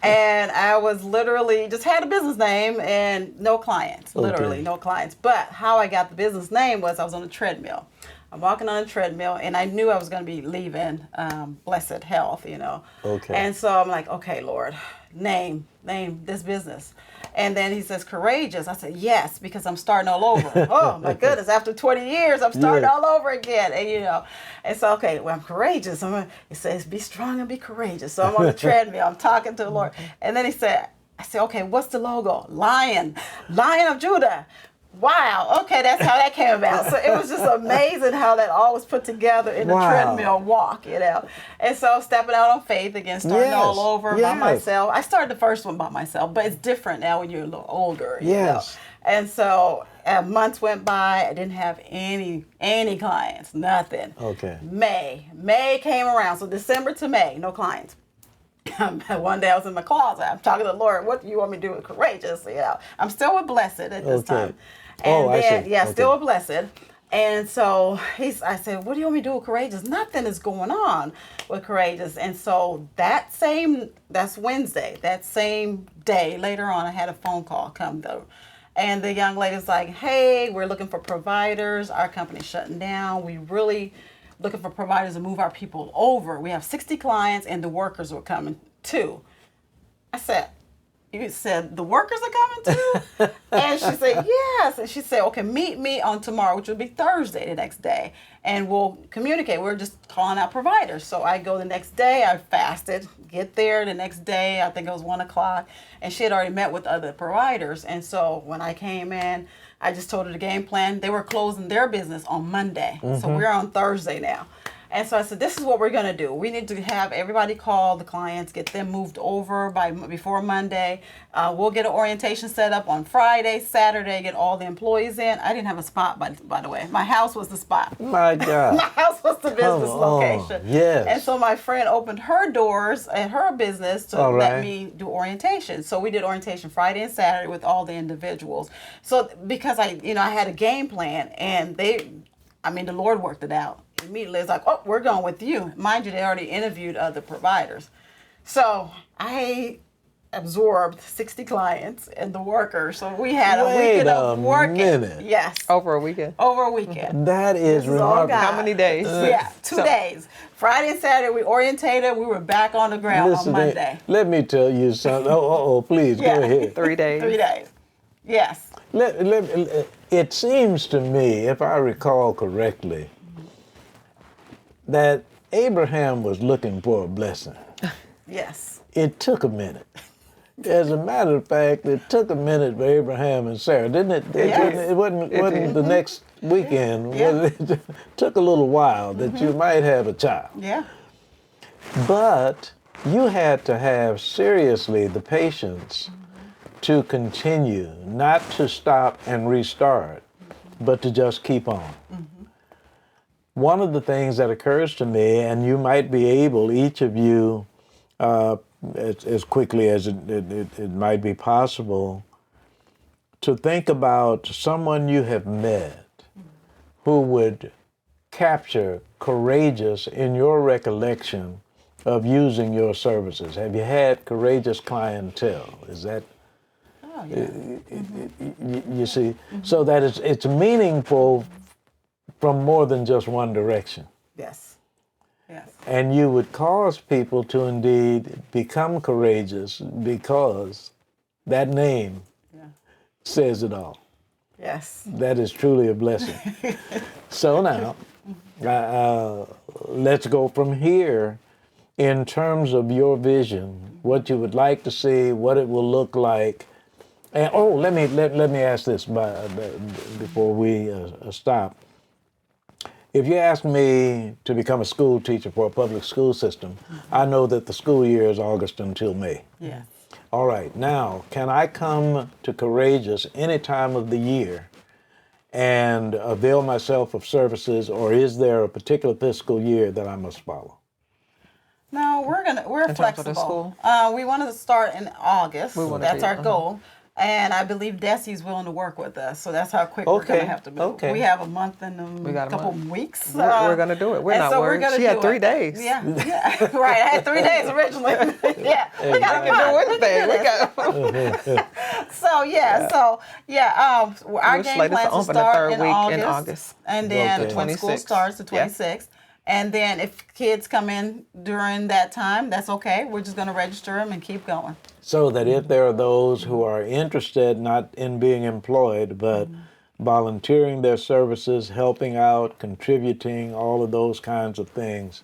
and I was literally just had a business name and no clients, literally no clients. But how I got the business name was I was on a treadmill. I'm walking on a treadmill, and I knew I was going to be leaving Blessed Health, Okay. And so I'm like, okay, Lord, name this business. And then he says, Courageous. I said, yes, because I'm starting all over. Oh, my goodness. After 20 years, I'm starting all over again. And, and so, okay, well, I'm courageous. He says, be strong and be courageous. So I'm on the treadmill. I'm talking to the Lord. And then I said, okay, what's the logo? Lion of Judah. Wow. Okay, that's how that came about. So it was just amazing how that all was put together in the treadmill walk, And so stepping out on faith again, starting all over by myself. I started the first one by myself, but it's different now when you're a little older, you know. And so months went by. I didn't have any clients, nothing. Okay. May came around. So December to May, no clients. one day I was in my closet. I'm talking to the Lord. What do you want me to do with Courageous? I'm still with Blessed at this time. And I then, see. yeah, Okay. still with Blessed. And so I said, what do you want me to do with Courageous? Nothing is going on with Courageous. And so that's Wednesday, that same day, later on, I had a phone call come through. And the young lady's like, hey, we're looking for providers. Our company's shutting down. We really looking for providers to move our people over. We have 60 clients and the workers were coming too. I said, you said the workers are coming too? And she said, yes. And she said, okay, meet me on tomorrow, which will be Thursday the next day, and we'll communicate. We're just calling out providers. So I go the next day, I fasted, get there the next day, I think it was 1 o'clock, and she had already met with other providers. And so when I came in, I just told her the game plan. They were closing their business on Monday. So we're on Thursday now. And so I said, this is what we're going to do. We need to have everybody call the clients, get them moved over before Monday. We'll get an orientation set up on Friday, Saturday, get all the employees in. I didn't have a spot, by the way. My house was the spot. My God. My house was the business Come on. location. Yes. And so my friend opened her doors at her business to All let right. me do orientation. So we did orientation Friday and Saturday with all the individuals. So because I had a game plan, and the Lord worked it out. Immediately, it's like, oh, we're going with you. Mind you, they already interviewed other providers. So I absorbed 60 clients and the workers. So we had a weekend of working. Minute. Yes. Over a weekend. Over a weekend. That is This is all remarkable. God. How many days? Yeah, 2 days. Friday and Saturday, we orientated. We were back on the ground on Monday. Let me tell you something. Please, Yeah. go ahead. 3 days. 3 days. Yes. It seems to me, if I recall correctly, that Abraham was looking for a blessing. Yes. It took a minute. As a matter of fact, it took a minute for Abraham and Sarah, didn't it? Yes. It wasn't the next weekend. Yeah. It took a little while that you might have a child. Yeah. But you had to have seriously the patience to continue, not to stop and restart, but to just keep on. One of the things that occurs to me, and you might be able, each of you, as quickly as it might be possible, to think about someone you have met who would capture courageous in your recollection of using your services. Have you had courageous clientele? Is that, Oh, yeah. you see, so that it's meaningful from more than just one direction. Yes. Yes. And you would cause people to indeed become courageous because that name says it all. Yes. That is truly a blessing. So now, let's go from here in terms of your vision, what you would like to see, what it will look like. And let me ask this before we stop. If you ask me to become a school teacher for a public school system, I know that the school year is August until May. Yes. All right, now, can I come to Courageous any time of the year and avail myself of services, or is there a particular fiscal year that I must follow? No, we're terms of the flexible. school? We wanted to start in August. wanna That's be- our goal. And I believe Desi's willing to work with us, so that's how quick we're Okay, gonna have to move. okay. We have a month and got a couple month. weeks. We're gonna do it. We're and not so worried. We're gonna She had do 3 it. days. Yeah, right. I had 3 days originally. Yeah, we got to do Wednesday. We got. Our We're game slated to plan to open the start third in week August, in August. and then Okay. when school 26th. starts, the Yeah. 26th. And then if kids come in during that time, that's okay. We're just going to register them and keep going. So that if there are those who are interested not in being employed, but volunteering their services, helping out, contributing, all of those kinds of things,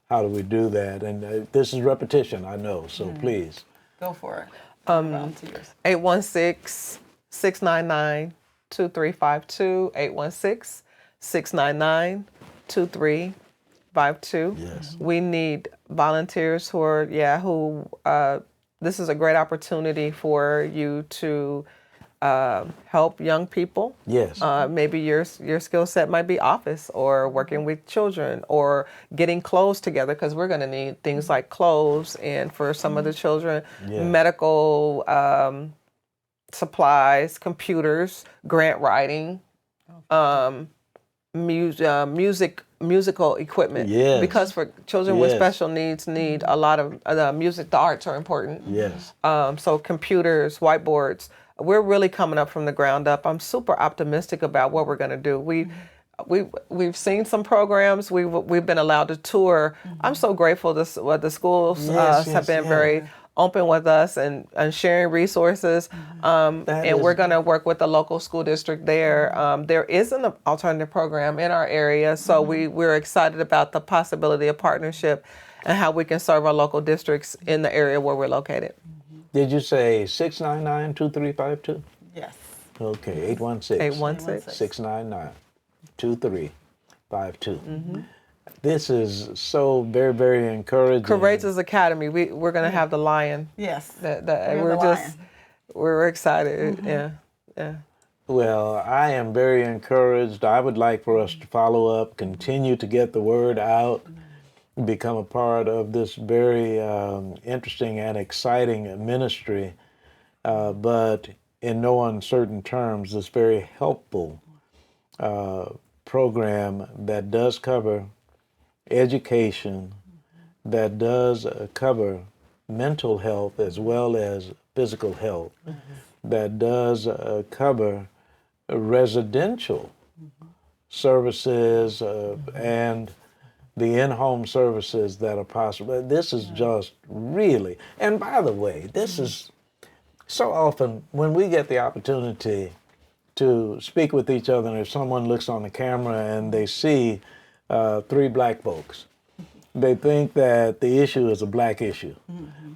how do we do that? And this is repetition, I know, so please. Go for it. Volunteers. 816-699-2352. 816-699-2352. Yes. We need volunteers who are, this is a great opportunity for you to help young people. Yes. Maybe your skill set might be office or working with children or getting clothes together, because we're going to need things like clothes, and for some of the children, Yes. medical supplies, computers, grant writing, musical equipment. Yes. Because for children with Yes. special needs need a lot of music. The arts are important. Yes. So computers, whiteboards. We're really coming up from the ground up. I'm super optimistic about what we're going to do. We've seen some programs. We've been allowed to tour. I'm so grateful what the schools have been very open with us and sharing resources. And we're going to work with the local school district there. There is an alternative program in our area, so we're excited about the possibility of partnership and how we can serve our local districts in the area where we're located. Did you say 699-2352? Yes. Okay, 816. 699-2352. This is so very, very encouraging. Courageous Academy. We're going to have the lion. Yes. We're excited. Yeah. Well, I am very encouraged. I would like for us to follow up, continue to get the word out, become a part of this very interesting and exciting ministry, but in no uncertain terms, this very helpful program that does cover education, that does cover mental health as well as physical health, that does cover residential services and the in-home services that are possible. This is just really, and by the way, this is so often when we get the opportunity to speak with each other, and if someone looks on the camera and they see three black folks, they think that the issue is a black issue.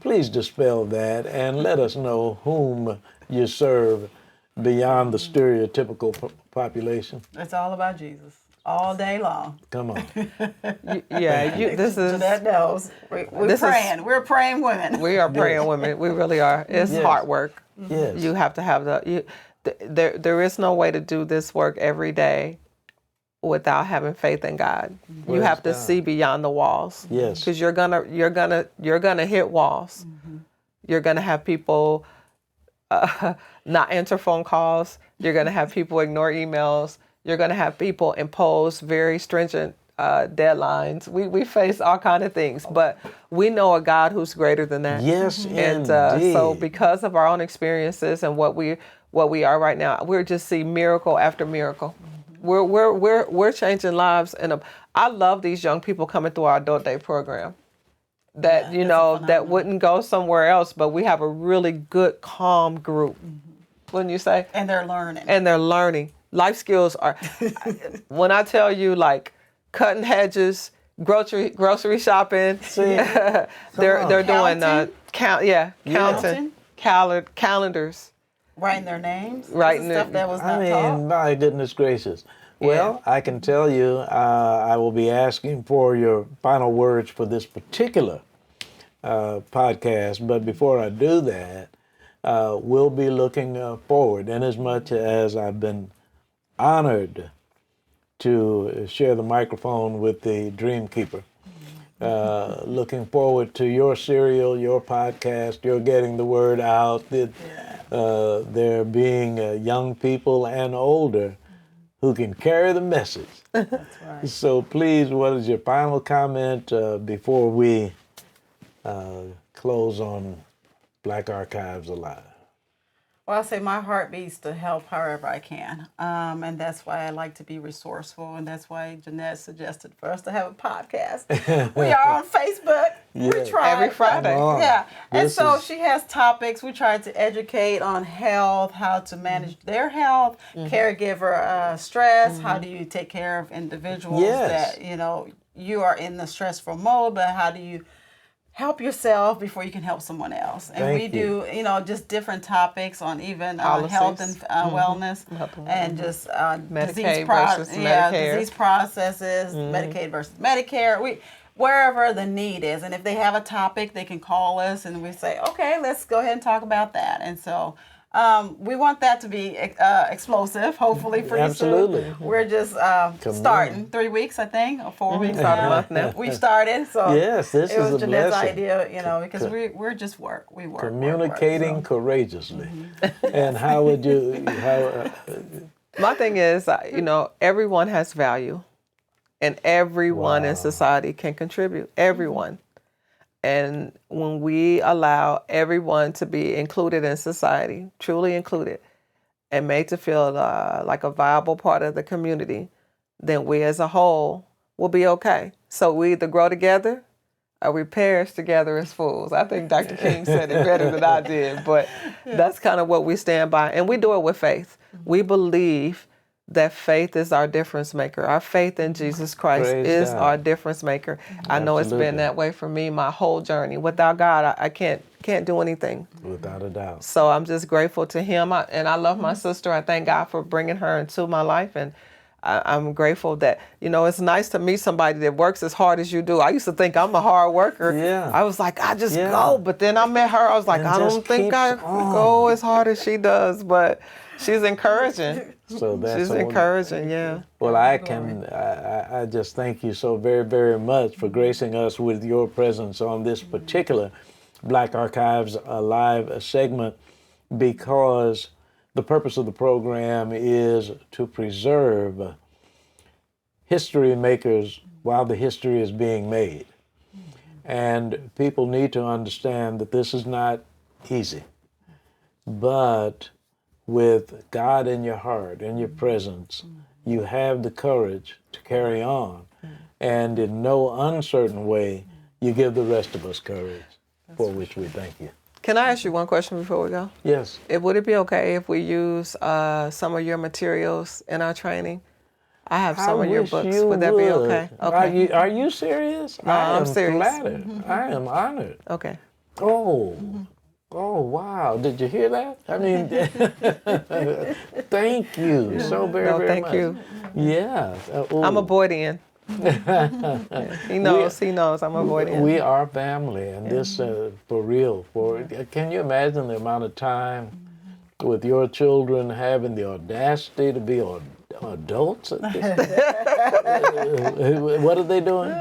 Please dispel that and let us know whom you serve beyond the stereotypical population. It's all about Jesus all day long. Come on. This is Jeanette knows. We're praying. We're praying women. We are praying women. We really are. It's hard work. Yes. You have to have there is no way to do this work every day without having faith in God. You have to see beyond the walls. Yes. Because you're gonna hit walls. You're gonna have people not answer phone calls. You're gonna have people ignore emails. You're gonna have people impose very stringent deadlines. We face all kind of things, but we know a God who's greater than that. Yes, and indeed. so because of our own experiences and what we are right now, we're just seeing miracle after miracle. We're changing lives, and I love these young people coming through our adult day program. That that wouldn't go somewhere else, but we have a really good, calm group. Wouldn't you say? And they're learning. Life skills are. When I tell you, like cutting hedges, grocery shopping, they're doing counting, calendars. Writing their names? Writing stuff that was not I taught? mean, my goodness gracious. Well, I can tell you, I will be asking for your final words for this particular podcast. But before I do that, we'll be looking forward. And as much as I've been honored to share the microphone with the Dream Keeper, looking forward to your serial, your podcast, your getting the word out. There being young people and older who can carry the message. That's right. So please, what is your final comment before we close on Black Archives Alive? Well, I say my heart beats to help however I can. And that's why I like to be resourceful. And that's why Jeanette suggested for us to have a podcast. We are on Facebook. We try every Friday. Yeah. And so she has topics. We try to educate on health, how to manage their health, caregiver stress. How do you take care of individuals that, you are in the stressful mode, but how do you help yourself before you can help someone else? And we do, just different topics on even health and wellness, and just Medicaid versus Medicare. disease processes, Medicaid versus Medicare. Wherever the need is, and if they have a topic, they can call us, and we say, okay, let's go ahead and talk about that. And so We want that to be explosive, hopefully pretty Absolutely. soon. We're just starting 3 weeks, I think, or 4 weeks About a now. month now. We've started, so Yes, this it is was a Jeanette's blessing. idea, because we're just we work. Communicating work, courageously. And how would you, My thing is, everyone has value, and everyone in Wow. society can contribute. Everyone. And when we allow everyone to be included in society, truly included, and made to feel like a viable part of the community, then we as a whole will be okay. So we either grow together or we perish together as fools. I think Dr. King said it better than I did, but that's kind of what we stand by. And we do it with faith. We believe that faith is our difference maker. Our faith in Jesus Christ Praise is God. our difference maker. I know it's Absolutely. been that way for me my whole journey. Without God, I can't do anything. without a doubt. So I'm just grateful to him. And I love my sister. I thank God for bringing her into my life. And I'm grateful that, it's nice to meet somebody that works as hard as you do. I used to think I'm a hard worker. Yeah. I was like, I just Yeah. go. But then I met her. I was like, And I just don't think keeps I on. go as hard as she does. But she's encouraging. So that's She's all- encouraging, yeah. Well, I just thank you so very, very much for gracing us with your presence on this particular Black Archives Alive segment, because the purpose of the program is to preserve history makers while the history is being made. And people need to understand that this is not easy, but with God in your heart, in your presence, you have the courage to carry on. And in no uncertain way, you give the rest of us courage, for which we thank you. Can I ask you one question before we go? Yes. Would it be okay if we use some of your materials in our training? I have some I of your wish books. you Would that be okay? Okay. Are you serious? No, I am I'm serious. flattered. I am honored. Okay. Oh, wow. Did you hear that? I mean, thank you so very, No, very thank much. you. Yeah. I'm a ooh. Boydian. He knows I'm a Boydian. We are family, and this, for real, can you imagine the amount of time with your children having the audacity to be adults at this? What are they doing?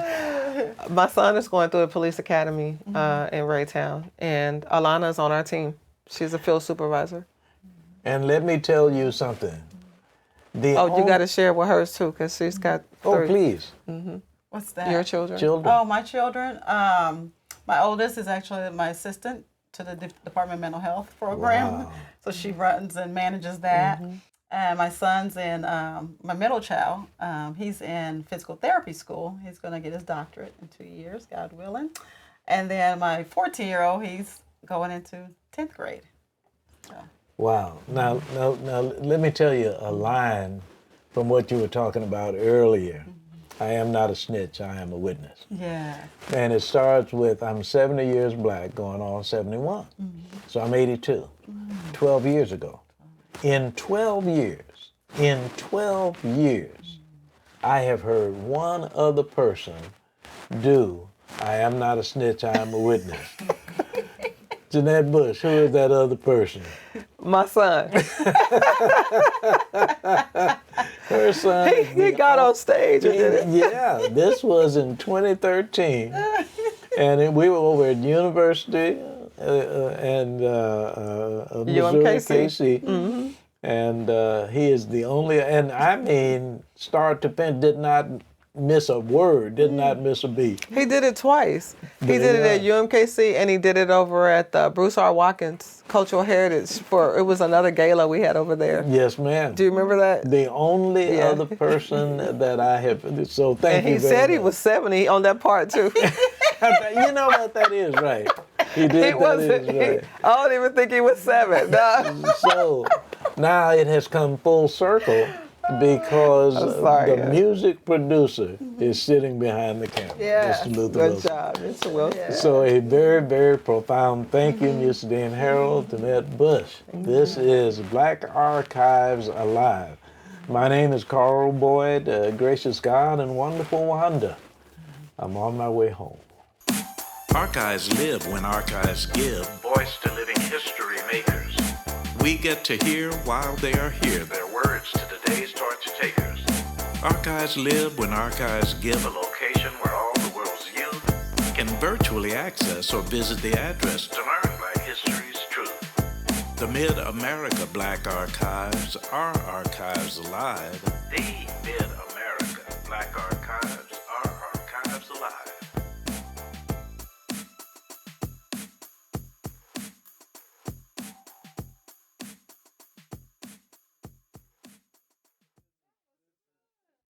My son is going through the police academy in Raytown, and Alana's on our team. She's a field supervisor. And let me tell you something. You got to share with hers too, because she's got 3. Oh, please. What's that? Your children. Children. Oh, my children. My oldest is actually my assistant to the Department of Mental Health program. Wow. So she runs and manages that. And my son's in, my middle child, he's in physical therapy school. He's going to get his doctorate in 2 years, God willing. And then my 14-year-old, he's going into 10th grade. So. Wow. Now, let me tell you a line from what you were talking about earlier. I am not a snitch, I am a witness. Yeah. And it starts with, I'm 70 years black, going on 71. So I'm 82, 12 years ago. In 12 years, I have heard one other person do, I am not a snitch, I am a witness. Jeanette Bush, who is that other person? My son. Her son. He got on stage and did it. Yeah, this was in 2013. And we were over at University and Missouri, UMKC. KC. And he is the only, and I mean, start to finish, did not miss a word, did not miss a beat. He did it twice. He did it at UMKC, and he did it over at the Bruce R. Watkins Cultural Heritage it was another gala we had over there. Yes, ma'am. Do you remember that? The only other person that I have, so thank you And he very said he much. was 70 on that part too. You know what that is, right? He did, He that wasn't. is right. I don't even think he was 7. No. So now it has come full circle because I'm sorry, the music producer is sitting behind the camera. Yeah. Mr. Luther Good Wilson. job, Mr. Wilson. So a very, very profound thank you, Mr. Dean Harold, Jeanette Bush. This is Black Archives Alive. My name is Carl Boyd, gracious God and wonderful Wanda. I'm on my way home. Archives live when archives give voice to living history makers. We get to hear while they are here their words to today's torch takers. Archives live when archives give, a location where all the world's youth can virtually access or visit the address to learn Black history's truth. The Mid-America Black Archives are archives alive. The Mid-America Black Archives.